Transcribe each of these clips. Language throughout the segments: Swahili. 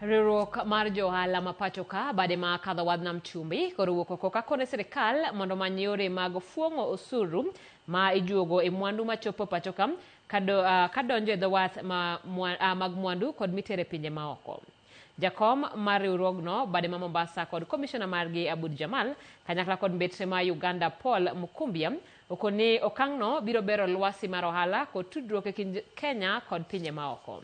Riwruok mar Johala mapacho ka bade ma kadho wadh nam chumbi koruok koka kone sirkal mondo many yore mag ofuong'o osuru ma ijuogo e mwandu machopo pacho ka kadonjo e dho wath mag mwandu kod mitere pinje maoko. Jakom mar riwruogno bade ma Mombasa kod komishona margi Abud Jamal kanyakla kod mbetre ma Uganda Paul Mukumbia okoni okang'no biro bero lwasi mar ohala kod tudruok e kind Kenya kod pinje maoko.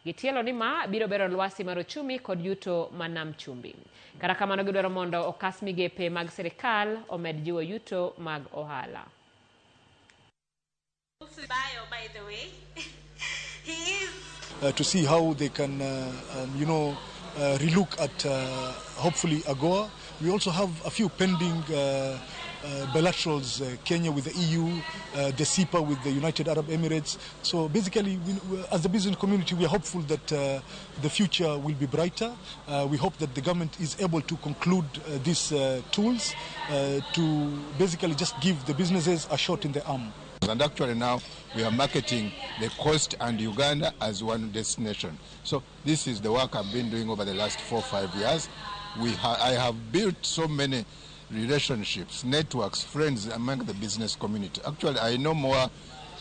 Gitielo ni ma biro bero lwasi mar ochumi kod yuto manam chumbi. Kata kamano gidwaro mondo okas migepe mag sirkal omed jiwo yuto mag ohala. By the way, he is to see how they can, relook at hopefully AGOA. We also have a few pending bilaterals, Kenya with the EU, the SIPA with the United Arab Emirates. So basically, as a business community, we are hopeful that the future will be brighter. We hope that the government is able to conclude these tools to basically just give the businesses a shot in the arm. And actually now we are marketing the coast and Uganda as one destination. So this is the work I've been doing over the last 4 or 5 years. I have built so many relationships, networks, friends among the business community. Actually, I know more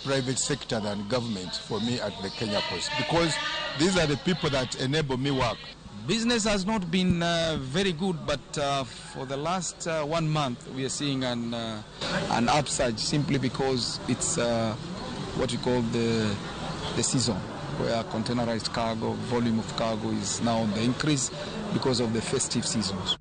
private sector than government for me at the Kenya coast because these are the people that enable me work. Business has not been very good, but for the last 1 month we are seeing an upsurge simply because it's what we call the season, where containerized cargo, volume of cargo is now on the increase because of the festive seasons.